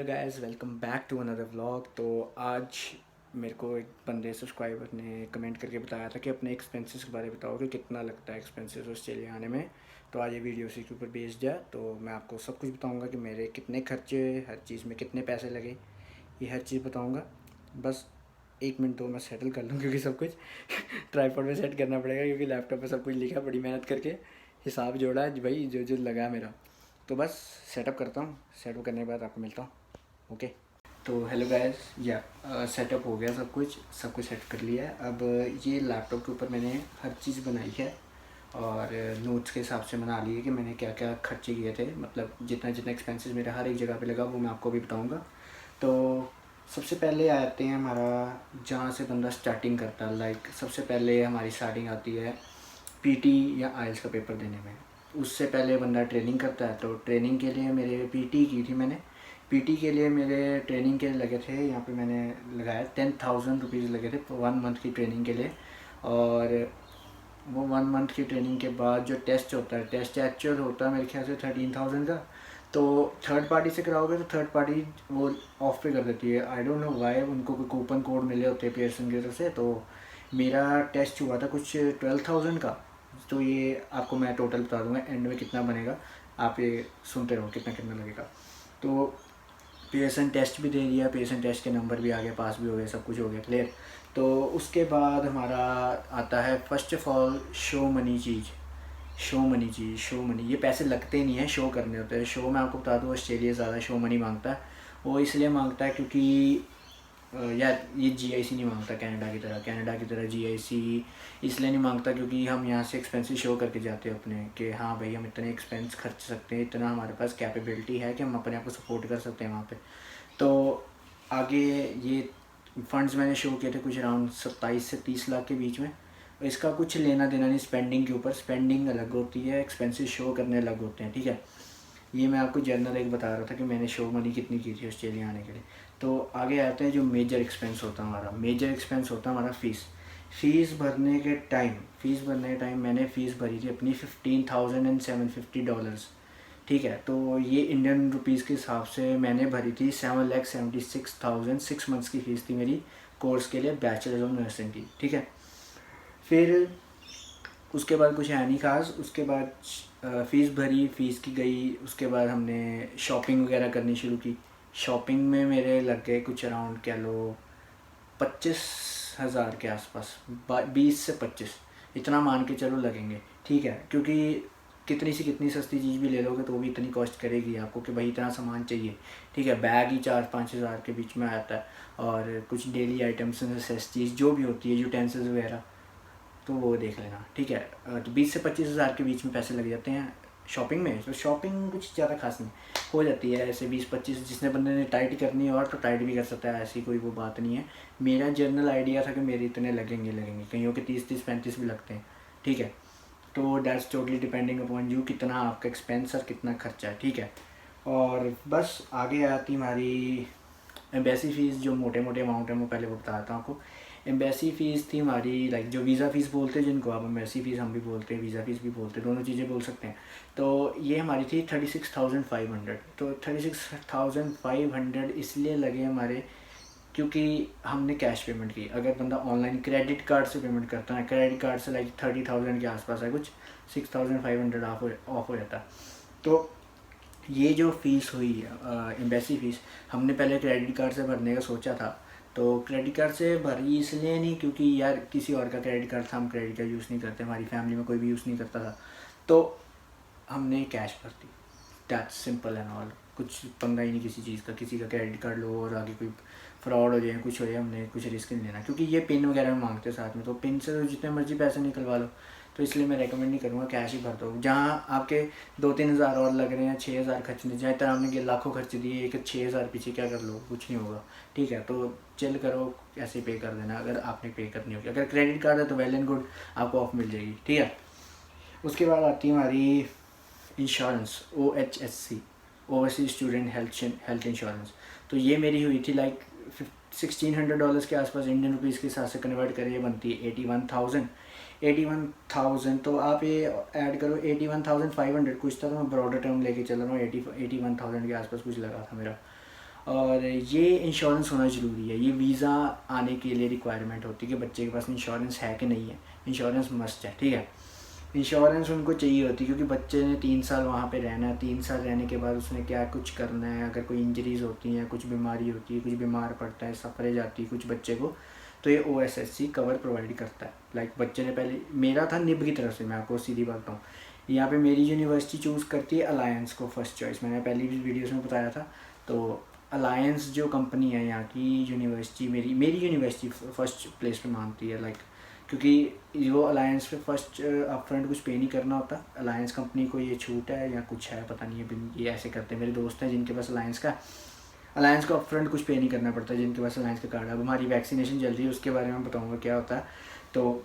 Hello guys, welcome back to another vlog. तो आज मेरे को एक बंदे सब्सक्राइबर ने कमेंट करके बताया था कि अपने एक्सपेंसेस के बारे में बताओ कि कितना लगता है एक्सपेंसेस ऑस्ट्रेलिया आने में। तो आज ये वीडियो उसी के ऊपर बेस्ड है। तो मैं आपको सब कुछ बताऊंगा कि मेरे कितने खर्चे, हर चीज़ में कितने पैसे लगे, ये हर चीज़ बताऊँगा। बस 1 मिनट दो, मैं सेटल कर लूँ क्योंकि सब कुछ ट्राईपॉड में सेट करना पड़ेगा क्योंकि लैपटॉप पे सब कुछ लिखा, बड़ी मेहनत करके हिसाब जोड़ा है भाई, जो जो लगा मेरा। तो बस सेटअप करता हूँ, सेटअप करने के बाद आपको मिलता हूँ। ओके। तो हेलो गाइस, या सेटअप हो गया, सब कुछ सेट कर लिया है। अब ये लैपटॉप के ऊपर मैंने हर चीज़ बनाई है और नोट्स के हिसाब से बना ली है कि मैंने क्या क्या खर्चे किए थे, मतलब जितना जितना एक्सपेंसेस मेरे हर एक जगह पे लगा वो मैं आपको भी बताऊंगा। तो सबसे पहले आते हैं हमारा, जहाँ से बंदा स्टार्टिंग करता है। लाइक सबसे पहले हमारी स्टार्टिंग आती है पीटी या आइल्स का पेपर देने में। उससे पहले बंदा ट्रेनिंग करता है। तो ट्रेनिंग के लिए मेरे पीटी की थी मैंने। पीटी के लिए मेरे ट्रेनिंग के लगे थे, यहाँ पे मैंने लगाया 10,000 रुपीज़ लगे थे 1 मंथ की ट्रेनिंग के लिए। और वो 1 मंथ की ट्रेनिंग के बाद जो टेस्ट होता है, टेस्ट एक्चुअल होता है मेरे ख्याल से 13,000 का। तो थर्ड पार्टी से कराओगे तो थर्ड पार्टी वो ऑफ पे कर देती है। आई डोंट नो वाई, उनको कोई कूपन कोड मिले होते हैं पियर्सन की तरफ से। तो मेरा टेस्ट हुआ था कुछ 12,000 का। तो ये आपको मैं टोटल बता दूंगा एंड में कितना बनेगा, आप ये सुनते रहो कितना कितना लगेगा। तो पीएसएन टेस्ट भी दे दिया, पीएसएन टेस्ट के नंबर भी आ गए, पास भी हो गए, सब कुछ हो गया क्लियर। तो उसके बाद हमारा आता है first of all show money. ये पैसे लगते नहीं हैं, शो करने होते हैं। शो मैं आपको बता दूँ, ऑस्ट्रेलिया ज़्यादा शो मनी मांगता है। वो इसलिए मांगता है क्योंकि यार ये जीआईसी नहीं मांगता कनाडा की तरह जीआईसी इसलिए नहीं मांगता क्योंकि हम यहाँ से एक्सपेंसेस शो करके जाते हैं अपने, कि हाँ भाई हम इतने एक्सपेंस खर्च सकते हैं, इतना हमारे पास कैपेबिलिटी है कि हम अपने आप को सपोर्ट कर सकते हैं वहाँ पे। तो आगे ये फंड्स मैंने शो किए थे कुछ अराउंड 27 से 30 लाख के बीच में। इसका कुछ लेना देना नहीं स्पेंडिंग के ऊपर, स्पेंडिंग अलग होती है, एक्सपेंसेस शो करने अलग होते हैं, ठीक है। ये मैं आपको जर्नल एक बता रहा था कि मैंने शो मनी कितनी की थी ऑस्ट्रेलिया आने के लिए। तो आगे आते हैं जो मेजर एक्सपेंस होता है हमारा। मेजर एक्सपेंस होता है हमारा फीस भरने के टाइम मैंने फ़ीस भरी थी अपनी $15,750। ठीक है, तो ये इंडियन रुपीज़ के हिसाब से मैंने भरी थी 7,76,000। 6 मंथ्स की फ़ीस थी मेरी कोर्स के लिए, बैचलर ऑफ नर्सिंग की, ठीक है। फिर उसके बाद कुछ है नहीं खास। उसके बाद फ़ीस भरी, फ़ीस की गई। उसके बाद हमने शॉपिंग वगैरह करनी शुरू की। शॉपिंग में मेरे लग गए कुछ अराउंड कह लो 25,000 के आसपास, 20 से 25 इतना मान के चलो लगेंगे, ठीक है। क्योंकि कितनी सी कितनी सस्ती चीज़ भी ले लोगे तो वो भी इतनी कॉस्ट करेगी आपको कि भाई इतना सामान चाहिए, ठीक है। बैग ही 4-5 हज़ार के बीच में आता है। और कुछ डेली आइटम्स, नेसेसिटीज़ जो भी होती है, यूटेंसिल्स वगैरह, तो वो देख लेना, ठीक है। तो 20 से 25 हज़ार के बीच में पैसे लग जाते हैं शॉपिंग में। तो शॉपिंग कुछ ज़्यादा खास नहीं हो जाती है, ऐसे 20-25। जिसने बंदे ने टाइट करनी है और तो टाइट भी कर सकता है, ऐसी कोई वो बात नहीं है। मेरा जनरल आइडिया था कि मेरे इतने लगेंगे, कईयों के 30-35 भी लगते हैं, ठीक है। तो that's totally depending upon you, कितना आपका एक्सपेंस और कितना खर्चा है, ठीक है। और बस आगे आती हमारी एम्बेसी फ़ीस, जो मोटे मोटे अमाउंट है मैं पहले वो बताता हूँ आपको। एम्बेसी फ़ीस थी हमारी, लाइक जो वीज़ा फ़ीस बोलते हैं जिनको, आप एम्बेसी फ़ीस हम भी बोलते हैं, वीज़ा फ़ीस भी बोलते हैं, दोनों चीज़ें बोल सकते हैं। तो ये हमारी थी 36,500। तो 36,500 इसलिए लगे हमारे क्योंकि हमने कैश पेमेंट की। अगर बंदा ऑनलाइन क्रेडिट कार्ड से पेमेंट करता है, क्रेडिट कार्ड से लाइक 30,000 के आसपास है, कुछ 6,500 ऑफ हो जाता है। तो ये जो फ़ीस हुई एम्बेसी फ़ीस, हमने पहले क्रेडिट कार्ड से भरने का सोचा था। तो क्रेडिट कार्ड से भरी इसलिए नहीं क्योंकि यार किसी और का क्रेडिट कार्ड था, हम क्रेडिट कार्ड यूज़ नहीं करते, हमारी फैमिली में कोई भी यूज़ नहीं करता था। तो हमने कैश भर दी, दैट्स सिंपल एंड ऑल। कुछ पंगा ही नहीं किसी चीज़ का, किसी का क्रेडिट कार्ड लो और आगे कोई फ्रॉड हो जाए, कुछ हो जाए, हमने कुछ रिस्क नहीं लेना क्योंकि ये पिन वगैरह मांगते हैं साथ में। तो पिन से तो जितने मर्जी पैसे निकलवा लो, तो इसलिए मैं रेकमेंड नहीं करूँगा, कैश ही भर दो। जहाँ आपके 2-3 हज़ार और लग रहे हैं, 6,000 खर्चने जाए, तरह आपने लाखों खर्च दिए, एक 6,000 पीछे क्या कर लो, कुछ नहीं होगा, ठीक है। तो चिल करो, ऐसे पे कर देना अगर आपने पे करनी होगी। अगर क्रेडिट कार्ड है तो वेल एंड गुड, आपको ऑफ मिल जाएगी, ठीक है। उसके बाद आती है हमारी insurance, OHSC, overseas student health insurance. तो ये मेरी हुई थी लाइक $1,600 के आसपास, इंडियन रुपीज़ के हिसाब से कन्वर्ट करें ये बनती है 81,000। तो आप ये ऐड करो 81,500 कुछ था, तो मैं ब्रॉडर टर्म लेके चल रहा हूँ, 81,000 के आसपास कुछ लगा था मेरा। और ये इंश्योरेंस होना ज़रूरी है, ये वीज़ा आने के लिए रिक्वायरमेंट होती है कि बच्चे के पास इंश्योरेंस है कि नहीं है। इंश्योरेंस मस्ट है, ठीक है। इंश्योरेंस उनको चाहिए होती है क्योंकि बच्चे ने 3 साल वहाँ पे रहना है, 3 साल रहने के बाद उसने क्या कुछ करना है, अगर कोई इंजरीज़ होती हैं, कुछ बीमारी होती है, कुछ बीमार पड़ता है, सफरेज आती है कुछ बच्चे को, तो ये OSSC कवर प्रोवाइड करता है। लाइक बच्चे ने पहले, मेरा था निब की तरफ से, मैं आपको सीधी बात बताऊँ, यहाँ पे मेरी यूनिवर्सिटी चूज़ करती है अलायंस को फर्स्ट चॉइस, मैंने पहली भी वीडियोस में बताया था। तो अलायंस जो कंपनी है यहाँ की, यूनिवर्सिटी मेरी यूनिवर्सिटी फ़र्स्ट प्लेस पे मानती है। लाइक क्योंकि वो अलायंस पे फर्स्ट अपफ्रंट कुछ पे नहीं करना होता, अलायंस कंपनी को ये छूट है या कुछ है पता नहीं है, ये ऐसे करते हैं। मेरे दोस्त हैं जिनके पास अलायंस को अपफ्रंट कुछ पे नहीं करना पड़ता, जिनके पास अलायंस का कार्ड है। अब हमारी वैक्सीनेशन चल रही है, उसके बारे में बताऊँगा क्या होता है। तो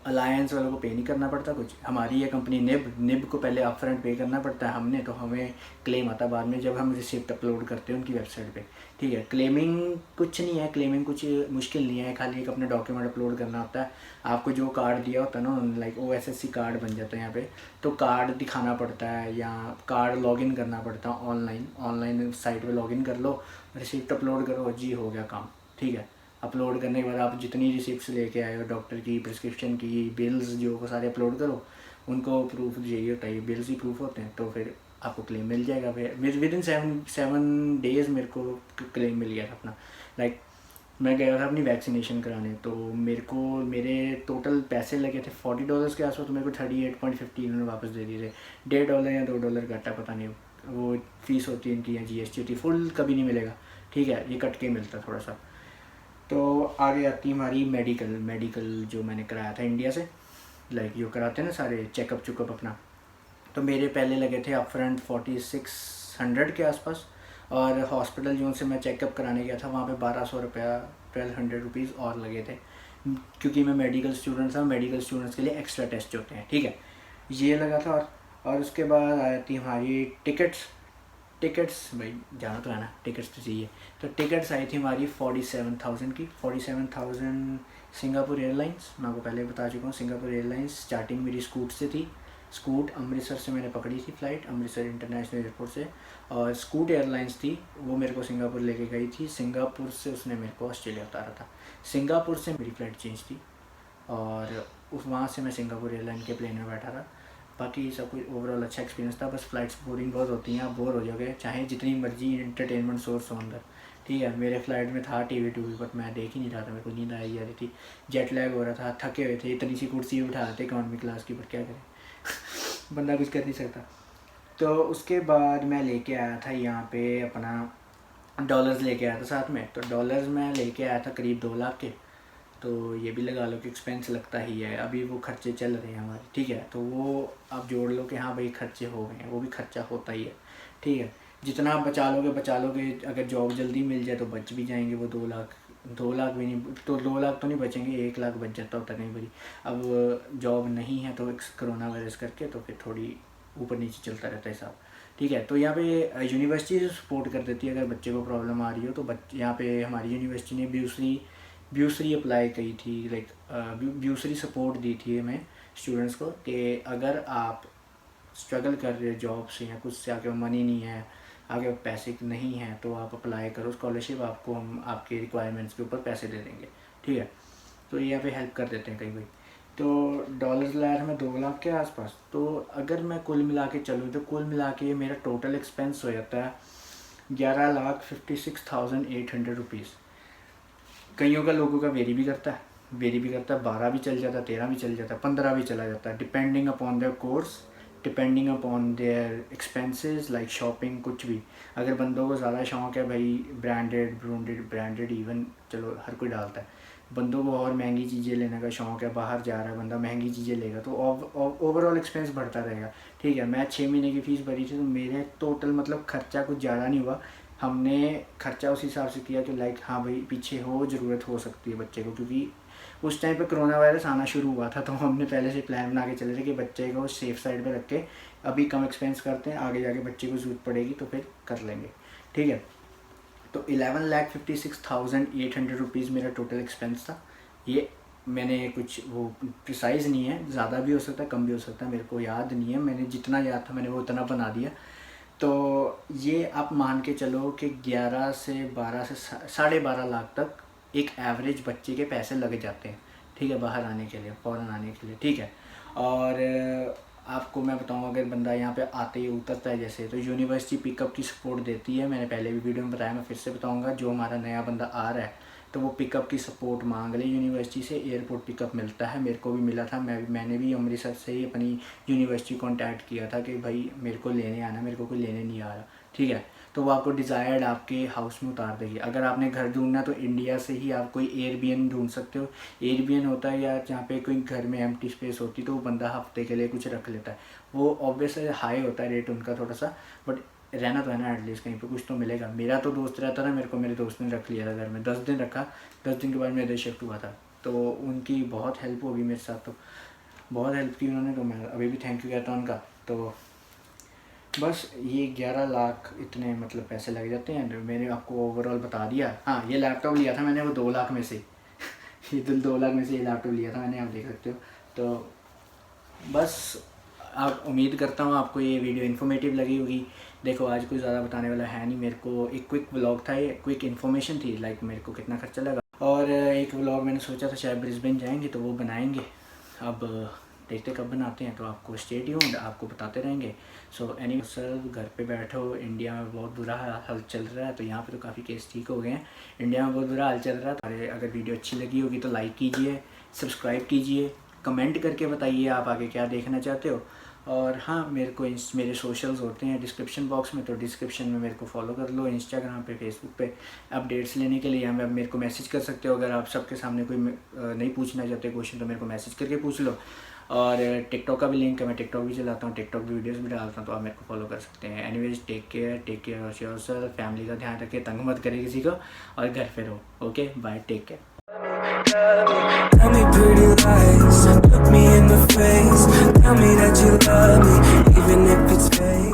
अलायंस वालों को पे नहीं करना पड़ता कुछ, हमारी ये कंपनी निब को पहले अपफ्रंट पे करना पड़ता है हमने, तो हमें क्लेम आता है बाद में जब हम रिसिप्ट अपलोड करते हैं उनकी वेबसाइट पे, ठीक है। क्लेमिंग कुछ नहीं है, क्लेमिंग कुछ मुश्किल नहीं है, खाली एक अपना डॉक्यूमेंट अपलोड करना होता है। आपको जो कार्ड दिया होता है ना, लाइक OSSC कार्ड बन जाता है यहाँ पे, तो कार्ड दिखाना पड़ता है या कार्ड लॉगिन करना पड़ता है ऑनलाइन साइट पर लॉगिन कर लो, रिसिप्ट अपलोड करो, जी हो गया काम, ठीक है। अपलोड करने के बाद आप जितनी रिसिप्ट्स लेके आए हो, डॉक्टर की, प्रिस्क्रिप्शन की, बिल्स जो को सारे अपलोड करो, उनको प्रूफ चाहिए होता है, बिल्स ही प्रूफ होते हैं, तो फिर आपको क्लेम मिल जाएगा। फिर विद इन 7 डेज़ मेरे को क्लेम मिल गया था अपना। लाइक मैं गया था अपनी वैक्सीनेशन कराने, तो मेरे टोटल पैसे लगे थे $40 के आसपास, तो मेरे को 38.50 उन्होंने वापस दे दिए थे। $1.5 या $2 घटा पता नहीं, वो फ़ीस होती है इनकी या GST होती है, फुल कभी नहीं मिलेगा, ठीक है, ये कट के मिलता थोड़ा सा। तो आगे आती है हमारी मेडिकल जो मैंने कराया था इंडिया से, लाइक जो कराते हैं ना सारे चेकअप अपना, तो मेरे पहले लगे थे अपफ्रंट 4600 के आसपास, और हॉस्पिटल जो से मैं चेकअप कराने गया था वहाँ पे 1200 रुपया, 1200 रुपीज़ और लगे थे, क्योंकि मैं मेडिकल स्टूडेंट था। मेडिकल स्टूडेंट्स के लिए एक्स्ट्रा टेस्ट होते हैं, ठीक है, ये लगा था। और उसके बाद आती हमारी टिकट्स भाई जाना तो है ना, टिकट्स तो चाहिए। तो टिकट्स आई थी हमारी 47,000 की, 47,000 सिंगापुर एयरलाइंस, मैं आपको पहले बता चुका हूँ। सिंगापुर एयरलाइंस स्टार्टिंग मेरी स्कूट से थी, स्कूट अमृतसर से मैंने पकड़ी थी फ़्लाइट, अमृतसर इंटरनेशनल एयरपोर्ट से, और स्कूट एयरलाइंस थी, वो मेरे को सिंगापुर लेके गई थी। सिंगापुर से उसने मेरे को ऑस्ट्रेलिया उतारा था। सिंगापुर से मेरी फ़्लाइट चेंज थी, और वहाँ से मैं सिंगापुर एयरलाइन के प्लेन में बैठा था। बाकी सब कुछ ओवरऑल अच्छा एक्सपीरियंस था। बस फ्लाइट्स बोरिंग बहुत होती हैं, आप बोर हो जाओगे चाहे जितनी मर्जी इंटरटेनमेंट सोर्स हो अंदर, ठीक है। मेरे फ्लाइट में था टीवी बट मैं देख ही नहीं रहा था, मेरे को नींद आई जा रही थी, जेट लैग हो रहा था, थके हुए थे, इतनी सी कुर्सी उठा थे इकॉनमी क्लास की, बट क्या करें बंदा कुछ कर नहीं सकता। तो उसके बाद मैं लेके आया था यहाँ पे अपना डॉलर्स लेके आया था साथ में, तो डॉलर्स मैं लेके आया था करीब 2 लाख के। तो ये भी लगा लो कि एक्सपेंस लगता ही है, अभी वो खर्चे चल रहे हैं हमारे, ठीक है। तो वो आप जोड़ लो कि हाँ भाई खर्चे हो गए हैं, वो भी खर्चा होता ही है, ठीक है। जितना आप बचा लोगे, अगर जॉब जल्दी मिल जाए तो बच भी जाएंगे वो 2 लाख भी नहीं, तो 2 लाख तो नहीं बचेंगे, 1 लाख बच जाता होता कहीं बड़ी। अब जॉब नहीं है तो कोरोना वायरस करके तो फिर थोड़ी ऊपर नीचे चलता रहता है हिसाब, ठीक है। तो यहाँ पे यूनिवर्सिटी सपोर्ट कर देती है, अगर बच्चे को प्रॉब्लम आ रही हो तो यहाँ पे हमारी यूनिवर्सिटी ने ब्यूसरी अप्लाई की थी, लाइक ब्यूसरी सपोर्ट दी थी हमें स्टूडेंट्स को, कि अगर आप स्ट्रगल कर रहे हो जॉब से या कुछ से, आगे मनी नहीं है, आगे पैसे नहीं हैं, तो आप अप्लाई करो स्कॉलरशिप, आपको हम आपके रिक्वायरमेंट्स के ऊपर पैसे दे देंगे, ठीक है। तो ये यहाँ पे हेल्प कर देते हैं कई भाई। तो डॉलर्स लाया था मैं 2 लाख के आसपास। तो अगर मैं कुल मिला के चलूँ तो कुल मिला के मेरा टोटल एक्सपेंस हो जाता है 11,56,800 रुपीज़। कईयों का लोगों का वेरी भी करता है, 12 भी चल जाता है, 13 भी चल जाता है, 15 भी चला जाता है, depending upon their course, depending upon their expenses, like shopping कुछ भी। अगर बंदों को ज़्यादा शौक है भाई ब्रांडेड इवन, चलो हर कोई डालता है, बंदों को और महंगी चीज़ें लेने का शौक है, बाहर जा रहा है बंदा महंगी चीज़ें लेगा तो ओवरऑल एक्सपेंस बढ़ता रहेगा, ठीक है। मैं 6 महीने की फ़ीस भरी थी, तो मेरे टोटल मतलब खर्चा कुछ ज़्यादा नहीं हुआ। हमने खर्चा उस हिसाब से किया कि लाइक हाँ भाई पीछे हो ज़रूरत हो सकती है बच्चे को, क्योंकि उस टाइम पे कोरोना वायरस आना शुरू हुआ था, तो हमने पहले से प्लान बना के चले थे कि बच्चे को सेफ साइड पे रख के अभी कम एक्सपेंस करते हैं, आगे जाके बच्चे को ज़रूरत पड़ेगी तो फिर कर लेंगे, ठीक है। तो 11,56,800 रुपीज़ मेरा टोटल एक्सपेंस था। ये मैंने कुछ वो प्रिसाइज़ नहीं है, ज़्यादा भी हो सकता है कम भी हो सकता है, मेरे को याद नहीं है, मैंने जितना याद था मैंने वो उतना बना दिया। तो ये आप मान के चलो कि 11 से 12 से 12.5 लाख तक एक एवरेज बच्चे के पैसे लग जाते हैं, ठीक है, बाहर आने के लिए, फ़ौरन आने के लिए, ठीक है। और आपको मैं बताऊं, अगर बंदा यहाँ पे आते ही उतरता है जैसे, तो यूनिवर्सिटी पिकअप की सपोर्ट देती है। मैंने पहले भी वीडियो में बताया, मैं फिर से बताऊंगा, जो हमारा नया बंदा आ रहा है तो वो पिकअप की सपोर्ट मांग ले यूनिवर्सिटी से, एयरपोर्ट पिकअप मिलता है, मेरे को भी मिला था। मैंने भी अमृतसर से ही अपनी यूनिवर्सिटी कॉन्टैक्ट किया था कि भाई मेरे को लेने आना, मेरे को कोई लेने नहीं आ रहा, ठीक है। तो वो आपको डिज़ायर्ड आपके हाउस में उतार देगी। अगर आपने घर ढूंढना तो इंडिया से ही आप कोई एयरबीएन ढूंढ सकते हो। एयरबीएन होता है या जहाँ पे कोई घर में एम्प्टी स्पेस होती, तो वो बंदा हफ्ते के लिए कुछ रख लेता है। वो ऑब्वियसली हाई होता है रेट उनका थोड़ा सा, बट रहना तो है ना, एटलीस्ट कहीं पे कुछ तो मिलेगा। मेरा तो दोस्त रहता ना, मेरे दोस्त ने रख लिया था घर में, 10 दिन रखा, 10 दिन के बाद मेरा शिफ्ट हुआ था। तो उनकी बहुत हेल्प होगी मेरे साथ, तो बहुत हेल्प की उन्होंने, तो मैं अभी भी थैंक यू कहता हूँ उनका। तो बस ये 11 लाख इतने मतलब पैसे लग जाते हैं। मैंने आपको ओवरऑल बता दिया। हाँ, ये लैपटॉप लिया था मैंने वो 2 लाख में से ये 2 लाख में से ये लैपटॉप लिया था मैंने, आप देख सकते हो। तो बस आप, उम्मीद करता हूँ आपको ये वीडियो इन्फॉर्मेटिव लगी होगी। देखो आज कोई ज़्यादा बताने वाला है नहीं, मेरे को एक क्विक व्लॉग था, ये क्विक इन्फॉर्मेशन थी, लाइक मेरे को कितना खर्चा लगा। और एक व्लॉग मैंने सोचा था शायद ब्रिस्बेन जाएंगे तो वो बनाएंगे, अब देखते कब बनाते हैं, तो आपको स्टे ट्यून्ड, आपको बताते रहेंगे। सो एनी सर, घर पे बैठो, इंडिया में बहुत बुरा हाल चल रहा है, तो यहाँ पे तो काफ़ी केस ठीक हो गए हैं, इंडिया में बहुत बुरा हाल चल रहा है। अगर वीडियो अच्छी लगी होगी तो लाइक कीजिए, सब्सक्राइब कीजिए, कमेंट करके बताइए आप आगे क्या देखना चाहते हो। और हाँ, मेरे को मेरे सोशल्स होते हैं डिस्क्रिप्शन बॉक्स में, तो डिस्क्रिप्शन में मेरे को फॉलो कर लो, इंस्टाग्राम पे, फेसबुक पे अपडेट्स लेने के लिए। या मेरे को मैसेज कर सकते हो, अगर आप सबके सामने कोई नहीं पूछना चाहते क्वेश्चन तो मेरे को मैसेज करके पूछ लो। और टिकटॉक का भी लिंक है, मैं टिकटॉक भी चलाता हूँ, टिकटॉक भी वीडियोस भी डालता हूँ, तो आप मेरे को फॉलो कर सकते हैं। Anyways, take care of yourself, family का ध्यान रखिए, तंग मत करिए किसी को, और घर पे रहो। Okay, bye, take care. Tell me pretty lies, look me in the face, tell me that you love me, even if it's fake.